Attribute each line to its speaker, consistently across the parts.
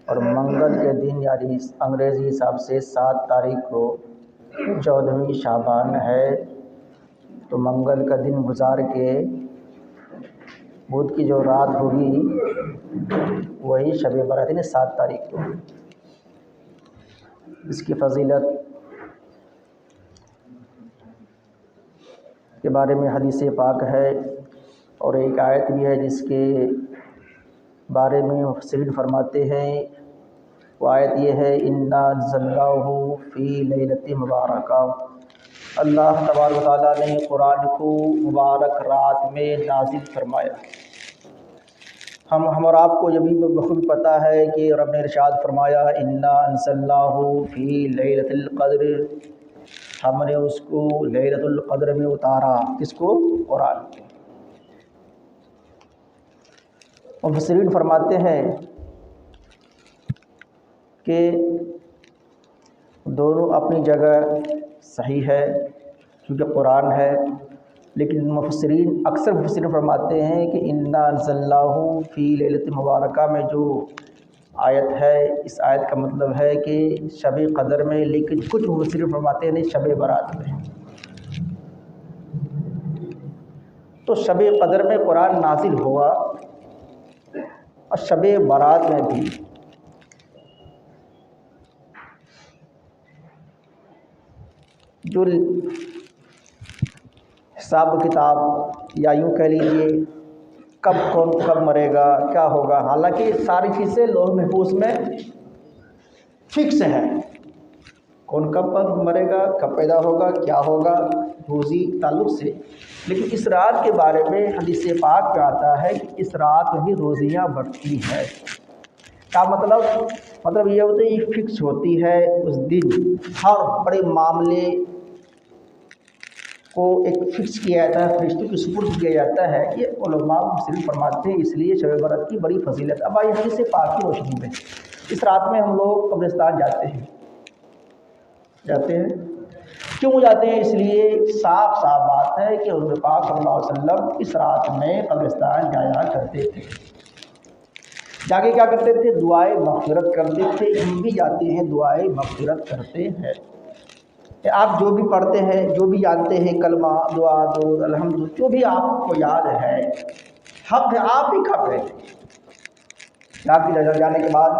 Speaker 1: और मंगल के दिन यानी अंग्रेज़ी हिसाब से 7 तारीख को 14वीं शाबान है। तो मंगल का दिन गुजार के बुध की जो रात होगी वही शब बारात यानी 7 तारीख को। इसकी फजीलत के बारे में हदीस पाक है और एक आयत भी है जिसके बारे में मुफस्सिरीन फरमाते हैं। वो आयत ये है, इन्ना अंज़लनाहु फ़ी लैलतिन मुबारका। अल्लाह तबारक व तआला ने कुरान को मुबारक रात में नाज़िल फरमाया। हम और आपको ये भी बखूबी पता है कि रब ने इरशाद फरमाया, इन्ना अंज़लनाहु फ़ी लैलतिल क़द्र, हमने उसको लैलतुल क़द्र में उतारा। किसको? कुरान को। मुफस्सिरीन फरमाते हैं कि दोनों अपनी जगह सही है क्योंकि कुरान है, लेकिन अक्सर मुफस्सिरीन फरमाते हैं कि इन्ना अंज़लनाहु फ़ी लैलतिन मुबारका में जो आयत है, इस आयत का मतलब है कि शब क़द्र में, लेकिन कुछ मुफस्सिरीन फरमाते हैं नहीं, शब बारात में। तो शब क़द्र में कुरान नाजिल हुआ और शब बारात में भी। जो हिसाब किताब या यूँ कह लीजिए कब कौन कब मरेगा, क्या होगा, हालांकि सारी चीज़ें लौह महफूज में फिक्स है। कौन कब मरेगा, कब पैदा होगा, क्या होगा, रोज़ी ताल्लुक़ से। लेकिन इस रात के बारे में हदीस पाक में आता है कि इस रात में भी रोज़ियाँ बढ़ती है। क्या मतलब ये होता है, ये फिक्स होती है। उस दिन हर बड़े मामले को एक फिक्स किया जाता है, फरिश्तों की सुपुर्द किया जाता है। ये उलमा मुफस्सिरीन फरमाते हैं, इसलिए शब बारात की बड़ी फजीलत। अब आइए हदीस पाक की रोशनी में, इस रात में हम लोग कब्रिस्तान जाते हैं। क्यों जाते हैं? इसलिए साफ बात है कि हुज़ूर पाक सल्लल्लाहु अलैहि वसल्लम इस रात में कब्रिस्तान जाया करते थे। जाके क्या करते थे? दुआए मग़फ़िरत करते थे। हम भी जाते हैं, दुआए मग़फ़िरत करते हैं। आप जो भी पढ़ते हैं, जो भी जानते हैं, कलमा, दुआ, दुरूद, अल्हम्दुलिल्लाह, जो भी आपको याद है, हक़ है आप ही का पढ़ें। आपकी जाने के बाद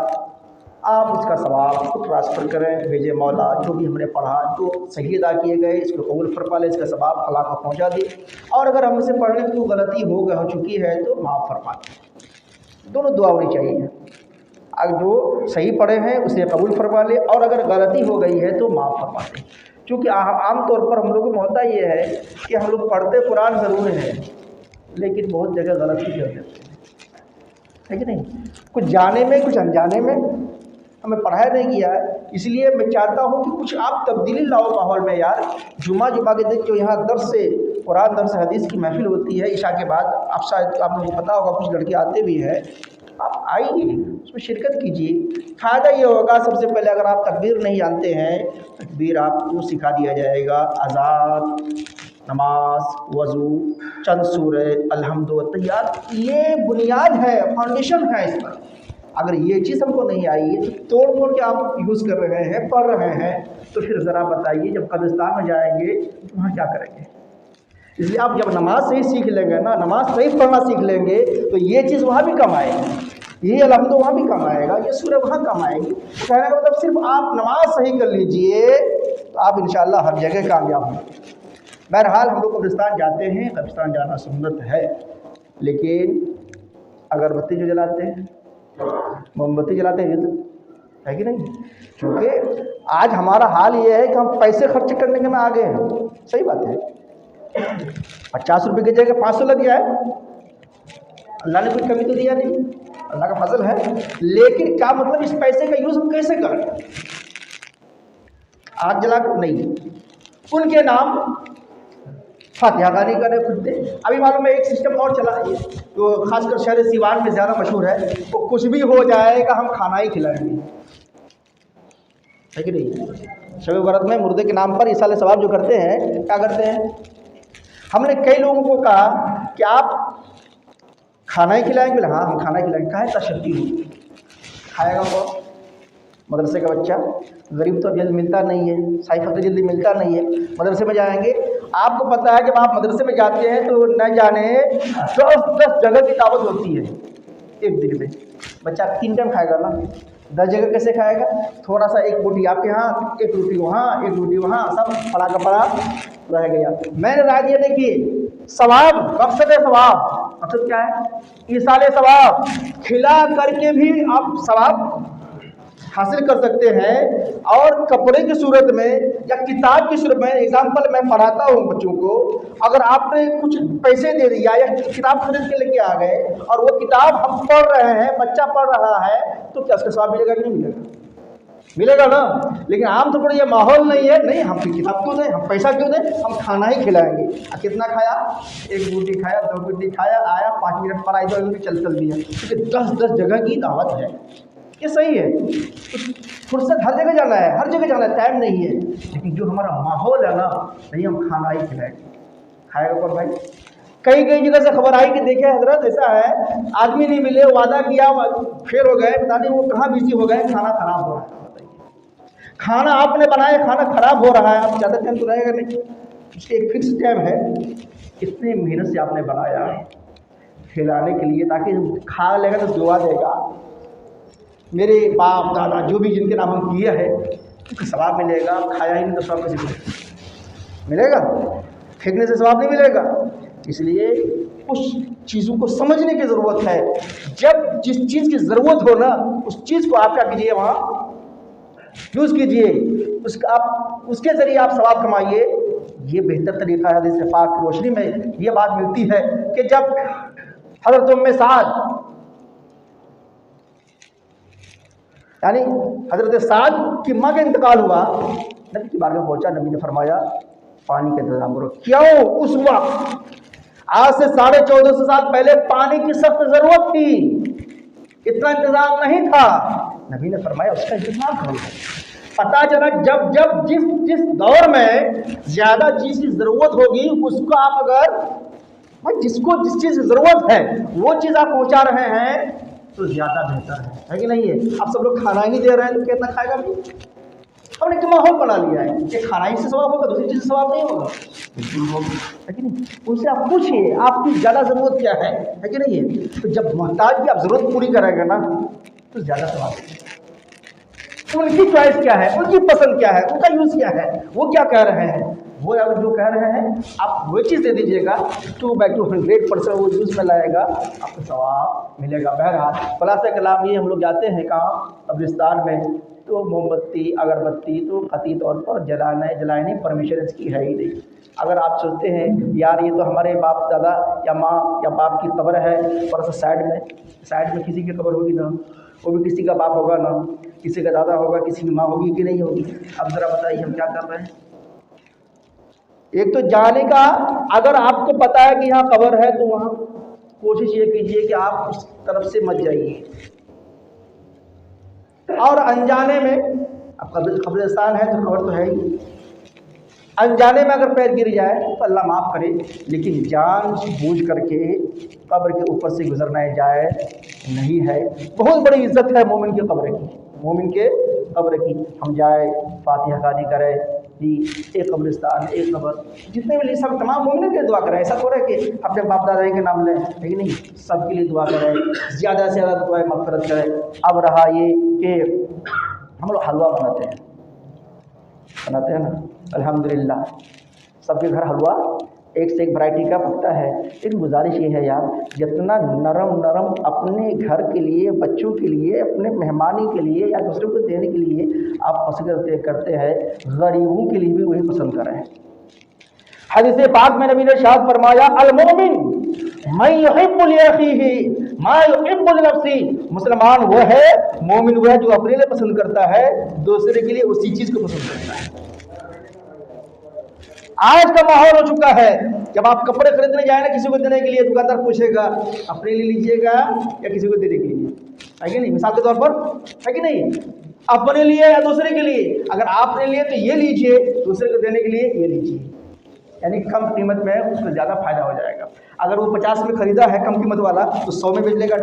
Speaker 1: आप इसका सवाब को ट्रांसफ़र करें, भेजे मौला जो भी हमने पढ़ा, जो सही अदा किए गए, इसको कबूल फरमा ले, इसका सवाब अल्लाह को पहुँचा दे। और अगर हमसे पढ़ने की कोई गलती हो चुकी है तो माफ़ फरमा दे। दोनों दुआ होनी चाहिए। अगर जो सही पढ़े हैं उसे कबूल फरमा ले, और अगर गलती हो गई है तो माफ़ फरमा दे। क्योंकि आम तौर पर हम लोगों में होता ये है कि हम लोग पढ़ते कुरान ज़रूर है, लेकिन बहुत जगह गलती कर देते हैं, है कि नहीं? कुछ जाने में, कुछ अनजाने में, हमें पढ़ाया नहीं गया है। इसलिए मैं चाहता हूँ कि कुछ आप तब्दीली लाओ माहौल में यार। जुमा के दिन जो यहाँ दर्स से कुरान, दर्स हदीस की महफिल होती है इशा के बाद, आप शायद आप लोगों को पता होगा, कुछ लड़के आते भी हैं, आप आइए, उसमें शिरकत कीजिए। फ़ायदा ये होगा, सबसे पहले अगर आप तकबीर नहीं जानते हैं, तकबीर आपको सिखा दिया जाएगा। अज़ान, नमाज, वज़ू, चंद सूरे, अल्हम्दुलिल्लाह, ये बुनियाद है, फाउंडेशन है। इस पर अगर ये चीज़ हमको नहीं आई है तो तोड़ के आप यूज़ कर रहे हैं, पढ़ रहे हैं, तो फिर ज़रा बताइए जब कब्रिस्तान में जाएंगे तो वहाँ क्या करेंगे? इसलिए आप जब नमाज सही सीख लेंगे ना, नमाज सही पढ़ना सीख लेंगे, तो ये चीज़ वहाँ भी कम आएगी, ये अल्हम्दुलिल्लाह वहाँ भी कम आएगा, ये सूरह वहाँ कम आएगी। तो कहने का मतलब सिर्फ आप नमाज सही कर लीजिए तो आप इंशाअल्लाह हर जगह कामयाब होंगे। बहरहाल हम लोग कब्रिस्तान जाते हैं, कब्रिस्तान जाना सुन्नत है, लेकिन अगरबत्ती जो जलाते हैं, मोमबत्ती जलाते हैं, है कि नहीं? क्योंकि आज हमारा हाल ये है कि हम पैसे खर्च करने के में आगे हैं। सही बात है, 50 रुपये की जगह 500 लग जाए, अल्लाह ने कोई कमी तो दिया नहीं, अल्लाह का फजल है। लेकिन क्या मतलब इस पैसे का यूज़ हम कैसे करें? आग जला कर नहीं, उनके नाम फातिहा गानी करें, खुद दे। अभी मालूम है एक सिस्टम और चला है तो खासकर शहर सिवान में ज़्यादा मशहूर है, वो कुछ भी हो जाएगा हम खाना ही खिलाएंगे, है कि नहीं? शब बारात में मुर्दे के नाम पर इसाले सवाब जो करते हैं, क्या करते हैं? हमने कई लोगों को कहा कि आप खाना ही खिलाएंगे, हाँ हम खाना खिलाएंगे। कहा है तशद्दुद होगी, खाएगा कौन? मदरसे का बच्चा। गरीब तो जल्दी मिलता नहीं है, साइकिल तो जल्दी मिलता नहीं है, मदरसे में जाएंगे। आपको पता है जब आप मदरसे में जाते हैं तो न जाने 10 जगह की दावत होती है एक दिन में। बच्चा 3 टाइम खाएगा ना, 10 जगह कैसे खाएगा? थोड़ा सा, एक रोटी आपके यहाँ, एक रोटी वहाँ, एक रोटी वहाँ, सब पड़ा का पड़ा रह गया। मैंने राय दिया, देखिए सवाब, मकसद है सवाब। मकसद क्या है? ईसाले सवाब। खिला करके भी आप सवाब हासिल कर सकते हैं, और कपड़े की सूरत में या किताब की सूरत में। एग्जाम्पल मैं पढ़ाता हूँ बच्चों को, अगर आपने कुछ पैसे दे दिया या किताब खरीद के लेके आ गए और वो किताब हम पढ़ रहे हैं, बच्चा पढ़ रहा है, तो क्या उसका सवाब मिलेगा कि नहीं मिलेगा? मिलेगा ना। लेकिन आम तौर पर ये माहौल नहीं है, नहीं हम किताब क्यों दें, हम पैसा क्यों दें, हम खाना ही खिलाएंगे। कितना खाया? 1 रोटी खाया, 2 रोटी खाया, आया 5 मिनट पढ़ाई, 2 मिनट चल दिया, क्योंकि 10 जगह की दावत है। ये सही है, फुर्सत हर जगह जाना है, हर जगह जाना है, टाइम नहीं है। लेकिन जो हमारा माहौल है ना, नहीं हम खाना ही खिलाएंगे। खाएगा कौन भाई? कई जगह से खबर आई कि देखे हजरत ऐसा है, आदमी नहीं मिले, वादा किया, फेर हो गए, पता नहीं वो कहाँ बिजी हो गए, खाना खराब हो रहा है। बताइए, खाना आपने बनाया, खाना खराब हो रहा है, आप ज़्यादा टाइम तो रहेगा नहीं, उसके एक फिक्स टाइम है। कितनी मेहनत से आपने बनाया खिलाने के लिए, ताकि खा लेगा तो दुआ देगा। मेरे बाप दादा जो भी जिनके नाम हम किया है, उसका सवाब मिलेगा। खाया ही नहीं तो सवाब कैसे मिलेगा? फेंकने से सवाब नहीं मिलेगा। इसलिए उस चीज़ों को समझने की ज़रूरत है। जब जिस चीज़ की ज़रूरत हो ना, उस चीज़ को आप क्या कीजिए, वहाँ यूज़ कीजिए, उसका आप उसके ज़रिए आप सवाब कमाइए। ये बेहतर तरीका है। हदीस पाक की रोशनी में ये बात मिलती है कि जब हज़रत उम्मे साद, यानी हज़रत साद की माँ का इंतकाल हुआ, नबी की बारगाह में पहुंचा, नबी ने फरमाया पानी का इंतजाम करो। क्यों? उस वक्त आज से 1450 साल पहले पानी की सख्त ज़रूरत थी, इतना इंतजाम नहीं था। नबी ने फरमाया उसका इंतजाम करो। पता चला जब जब जिस दौर में ज़्यादा चीज़ की ज़रूरत होगी, उसको आप अगर जिसको जिस चीज़ की ज़रूरत है वो चीज़ आप पहुँचा रहे हैं तो ज़्यादा बेहतर है कि नहीं है? आप सब लोग खाना ही नहीं दे रहे हैं तो कितना खाएगा भाई? हमने एक माहौल बना लिया है कि खाना ही से सवाब होगा, दूसरी चीज़ से सवाब नहीं होगा, बिल्कुल होगा, है कि नहीं? उनसे आप पूछिए आपकी ज़्यादा ज़रूरत क्या है कि नहीं है? तो जब मोहताज की आप ज़रूरत पूरी करेंगे ना तो ज़्यादा सवाब है। उनकी चॉइस क्या है, उनकी पसंद क्या है, उनका यूज़ क्या है, वो क्या कह रहे हैं, वो अब जो कह रहे हैं आप वो चीज़ दे दीजिएगा, 2/200% वो यूज़ में लाएगा, आपको सवाब मिलेगा। बहरहाल खुलासा कलाम ये, हम लोग जाते हैं कहाँ, कब्रिस्तान में, तो मोमबत्ती अगरबत्ती तो क़तई तौर पर जलाने परमिशन इसकी है ही नहीं। अगर आप सोचते हैं यार ये तो हमारे बाप दादा या माँ या बाप की कब्र है, थोड़ा सा साइड में किसी की कब्र होगी ना, वो भी किसी का बाप होगा ना, किसी का दादा होगा, किसी की माँ होगी कि नहीं होगी? अब ज़रा बताइए हम क्या कर रहे हैं? एक तो जाने का, अगर आपको पता है कि यहाँ कब्र है तो वहाँ कोशिश ये कीजिए कि आप उस तरफ से मत जाइए। और अनजाने में, अब कब्रिस्तान है तो खबर तो है ही, अनजाने में अगर पैर गिर जाए तो अल्लाह माफ़ करे, लेकिन जान बूझ करके कब्र के ऊपर से गुजरना जाए नहीं है। बहुत बड़ी इज्जत है मोमिन के कब्र की, मोमिन के कब्र की। हम जाए, फातिहा खानी करें जी, एक कब्रिस्तान, एक कब्र, जितने भी सब तमाम मोमिन के लिए दुआ करें। ऐसा थोड़ा कि अपने बाप दादा के नाम लें, है कि नहीं? सबके लिए दुआ करें, ज़्यादा से ज़्यादा दुआ मग़फ़िरत करें। अब रहा ये कि हम लोग हलवा बनाते हैं ना, अल्हम्दुलिल्लाह सबके घर हलवा एक से एक वैरायटी का पकता है। लेकिन गुजारिश ये है यार, जितना नरम अपने घर के लिए, बच्चों के लिए, अपने मेहमानी के लिए या दूसरे को देने के लिए आप पसंद करते हैं, गरीबों के लिए भी वही पसंद करें। हदीस पाक में नबी ने इरशाद फरमाया, अल मोमिन मन युहिब्बु लिअखीहि मा युहिब्बु लिनफ्सी। मुसलमान वो है, मोमिन वो है जो अपने लिए पसंद करता है, दूसरे के लिए उसी चीज़ को पसंद करता है। आज का माहौल हो चुका है, जब आप कपड़े खरीदने जाए ना किसी को देने के लिए, दुकानदार पूछेगा अपने लिए लीजिएगा या किसी को देने के लिए, है कि नहीं? मिसाल के तौर पर, है कि नहीं? अपने लिए या दूसरे के लिए? अगर आपने लिए तो ये लीजिए, दूसरे को देने के लिए ये लीजिए, यानी कम कीमत में उसको ज़्यादा फायदा हो जाएगा। अगर वो 50 में खरीदा है कम कीमत वाला तो 100 में बेच लेगा,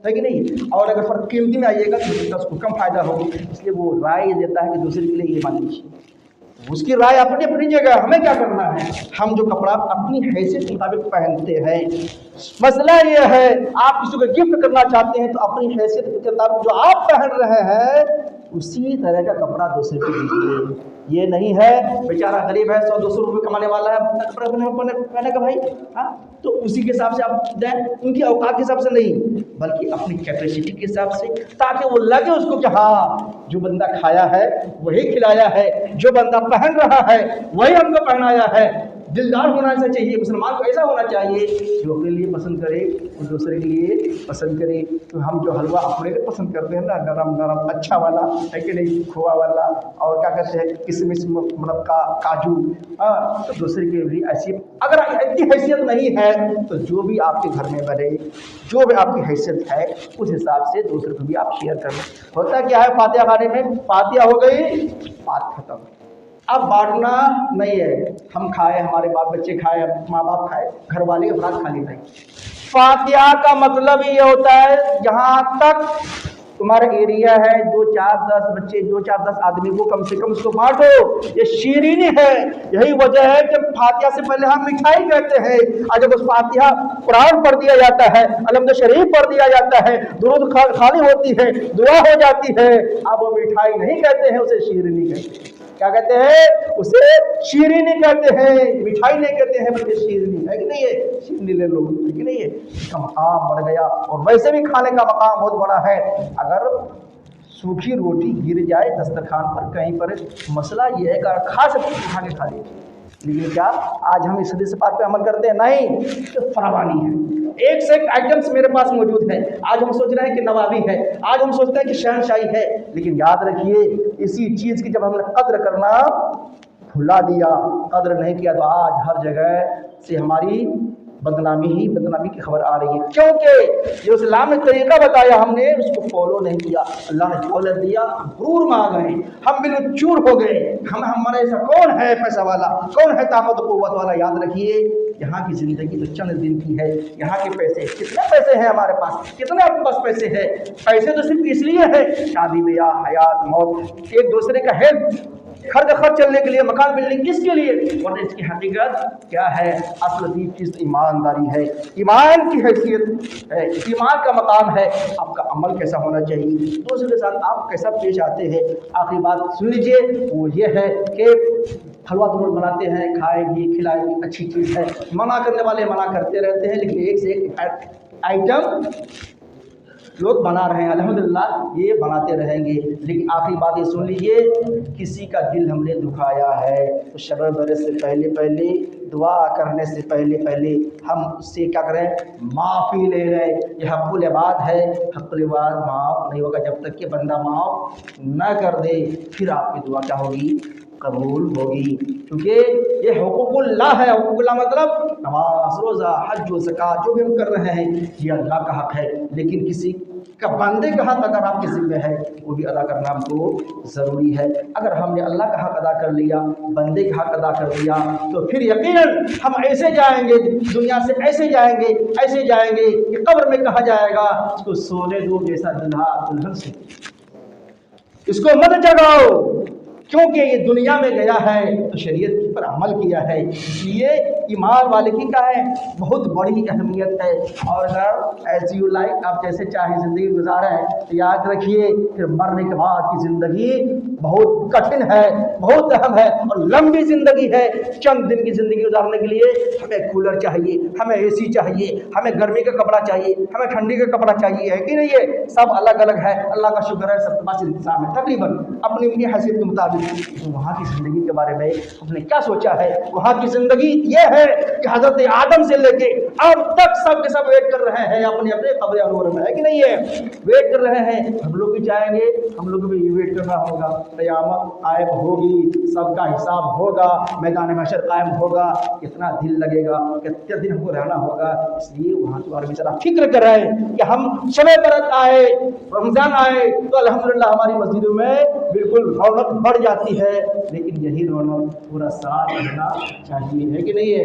Speaker 1: है कि नहीं। और अगर फर्क कीमती में आइएगा तो उसको कम फायदा होगी। इसलिए वो राय देता है कि दूसरे के लिए ये मान लीजिए, उसकी राय अपनी अपनी जगह, हमें क्या करना है, हम जो कपड़ा अपनी हैसियत के मुताबिक पहनते हैं। मसला ये है, आप किसी को गिफ्ट करना चाहते हैं तो अपनी हैसियत के मुताबिक जो आप पहन रहे हैं उसी तरह का कपड़ा दूसरे को दीजिए। ये नहीं है बेचारा गरीब है, 100-200 रुपये कमाने वाला है, कपड़ा पहने का भाई, हाँ, तो उसी के हिसाब से आप दें, उनकी औकात के हिसाब से नहीं, बल्कि अपनी कैपेसिटी के हिसाब से, ताकि वो लगे उसको कि हाँ जो बंदा खाया है वही खिलाया है, जो बंदा पहन रहा है वही हमको पहनाया है। दिलदार होना चाहिए, मुसलमान को ऐसा होना चाहिए जो अपने लिए पसंद करे और दूसरे के लिए पसंद करे। तो हम जो हलवा अपने लिए पसंद करते हैं ना, नरम नरम अच्छा वाला, है कि नहीं, खोआ वाला, और क्या कहते हैं किशमिश, मुनक्का, काजू, हाँ, तो दूसरे के लिए ऐसी अगर इतनी हैसियत नहीं है तो जो भी आपके घर में बने, जो भी आपकी हैसियत है उस हिसाब से दूसरे को भी आप शेयर करें। होता क्या है, फातिहा खाने में फातिहा हो गई, बात खत्म। अब बांटना नहीं है, हम खाए, हमारे बाप बच्चे खाए, माँ बाप खाए, घर वाले अपराध खा लेते हैं। फातिहा का मतलब ये होता है जहाँ तक तुम्हारा एरिया है, 2-4-10 बच्चे, 2-4-10 आदमी को कम से कम उसको बांटो। ये शीरीनी है। यही वजह है कि फातिहा से पहले हम मिठाई कहते हैं, और जब उस फातिहा कुरान पढ़ दिया जाता है, अलहम्द शरीफ पढ़ दिया जाता है, दुरूद खानी होती है, दुआ हो जाती है, अब वो मिठाई नहीं कहते हैं, उसे शीरीनी कहते हैं। क्या कहते हैं? उसे शीरीनी कहते हैं, मिठाई नहीं कहते हैं, बल्कि शीरीनी, है कि नहीं है, शीरीनी ले लो, है कि नहीं है। इसका मकाम बढ़ गया, और वैसे भी खाने का मकाम बहुत बड़ा है। अगर सूखी रोटी गिर जाए दस्तरखान पर कहीं पर, मसला ये है कि खा सकते उठा के खा लीजिए, लेकिन क्या आज हम इस हदीस पाक पे अमल करते हैं? नहीं, तो फरावानी है, एक से एक आइटम्स मेरे पास मौजूद है। आज हम सोच रहे हैं कि नवाबी है, आज हम सोचते हैं कि शहनशाही है, लेकिन याद रखिए इसी चीज़ की जब हमने कद्र करना भुला दिया, कद्र नहीं किया, तो आज हर जगह से हमारी बदनामी की खबर आ रही है। क्योंकि जो इस्लाम ने तरीका बताया हमने उसको फॉलो नहीं किया। अल्लाह ने दौलत दिया, गुरूर में आ गए, हम बिल्कुल चूर हो गए। हमारे ऐसा कौन है पैसा वाला, कौन है ताकत कुव्वत वाला? याद रखिए यहाँ की ज़िंदगी तो चंद दिन की है। यहाँ के पैसे, कितने पैसे हैं हमारे पास, कितने आपके पास पैसे हैं? पैसे तो सिर्फ इसलिए है शादी ब्याह, हयात मौत, एक दूसरे का हेल्प, खर्च चलने के लिए, मकान बिल्डिंग, किसके लिए? और इसकी हकीकत क्या है? असल चीज़ ईमानदारी है, ईमान की हैसियत है, ईमान का मकाम है। आपका अमल कैसा होना चाहिए, दूसरे के साथ आप कैसा पेश आते हैं। आखिरी बात सुन लीजिए, वो ये है कि हलवा तो लोग बनाते हैं, खाएगी खिलाएगी, अच्छी चीज़ है, मना करने वाले मना करते रहते हैं, लेकिन एक से एक आइटम लोग बना रहे हैं, अल्हम्दुलिल्लाह ये बनाते रहेंगे। लेकिन आखिरी बात ये सुन लीजिए, किसी का दिल हमने दुखाया है तो शब बरस से पहले दुआ करने से पहले हम उससे क्या करें? माफ़ी ले लें। यह हक़्क़ुल इबाद है, हक़्क़ुल इबाद माफ़ नहीं होगा जब तक कि बंदा माफ़ न कर दे, फिर आपकी दुआ क्या होगी? कबूल होगी। क्योंकि ये हुकूकुल्लाह है। हुकूकुल्लाह मतलब नमाज, रोज़ा, हज, ज़कात जो भी हम कर रहे हैं ये अल्लाह का हक़ है, लेकिन किसी का बंदे का हक़ अगर आपके ज़िम्मे है वो भी अदा करना हमको ज़रूरी है। अगर हमने अल्लाह का हक़ अदा कर लिया, बंदे का हक़ अदा कर लिया, तो फिर यकीनन हम ऐसे जाएंगे दुनिया से, ऐसे जाएंगे कि कब्र में कहा जाएगा इसको सोने दो जैसा दुल्हा दुल्हन से, इसको मत जगाओ, क्योंकि ये दुनिया में गया है तो शरीयत पर अमल किया है। इसलिए ईमान वाले की क्या है? बहुत बड़ी अहमियत है। और अगर एज यू लाइक, आप जैसे चाहे ज़िंदगी गुजारें, तो याद रखिए फिर मरने के बाद की ज़िंदगी बहुत कठिन है, बहुत अहम है और लंबी ज़िंदगी है। चंद दिन की ज़िंदगी गुजारने के लिए हमें कूलर चाहिए, हमें AC चाहिए, हमें गर्मी का कपड़ा चाहिए, हमें ठंडी का कपड़ा चाहिए, है कि नहीं? है सब अलग अलग है। अल्लाह का शुक्र है सबके पास इंतज़ाम है, तकरीबन अपनी अपनी हैसियत के मुताबिक। तो वहाँ की ज़िंदगी के बारे में आपने क्या सोचा है? वहाँ की ज़िंदगी ये है कि हज़रत आदम से लेके अब तक सब के सब वेट कर रहे हैं अपने अपने कब्र अनवर में, है कि नहीं है? वेट कर रहे हैं, हम लोग भी चाहेंगे, हम लोग भी वेट करना होगा। क़यामत कायम होगी, सबका हिसाब होगा, मैदान महशर कायम होगा, कितना दिल लगेगा, कितने दिन हमको रहना होगा। इसलिए वहाँ के बारे में ज़रा फिक्र कर रहे हैं कि हम शब बरत आए, रमज़ान आए तो अल्हम्दुलिल्लाह हमारी मस्जिदों में बिल्कुल रौनक बढ़ जाती है, लेकिन यही रौनक पूरा साल रहना चाहिए, है कि नहीं है?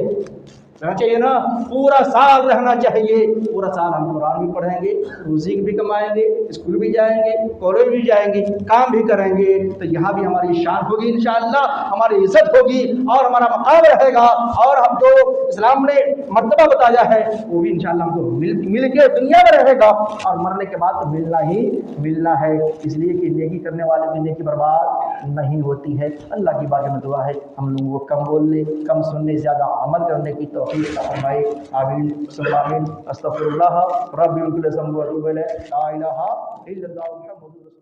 Speaker 1: रहना चाहिए ना, पूरा साल रहना चाहिए। पूरा साल हम कुरान भी पढ़ेंगे, रोज़ी भी कमाएंगे, स्कूल भी जाएंगे, कॉलेज भी जाएंगे, काम भी करेंगे, तो यहाँ भी हमारी शान होगी इंशाअल्लाह, हमारी इज्जत होगी और हमारा मकाम रहेगा। और हम जो इस्लाम ने मर्तबा बताया है वो भी इंशाअल्लाह हमको मिल के दुनिया में रहेगा और मरने के बाद तो मिलना ही मिलना है। इसलिए कि नेकी करने वाले की नेकी बर्बाद नहीं होती है। अल्लाह की बात में दुआ है हम लोगों को कम बोलने, कम सुनने, ज़्यादा अमल करने की तौफीक फरमाए। आमीन सुम्मा आमीन। अस्तगफिरुल्लाह रब्बी व कुल्लि ज़ंबि व अतूबु इलैह। ला इलाहा इल्लल्लाह मुहम्मदुर रसूलुल्लाह।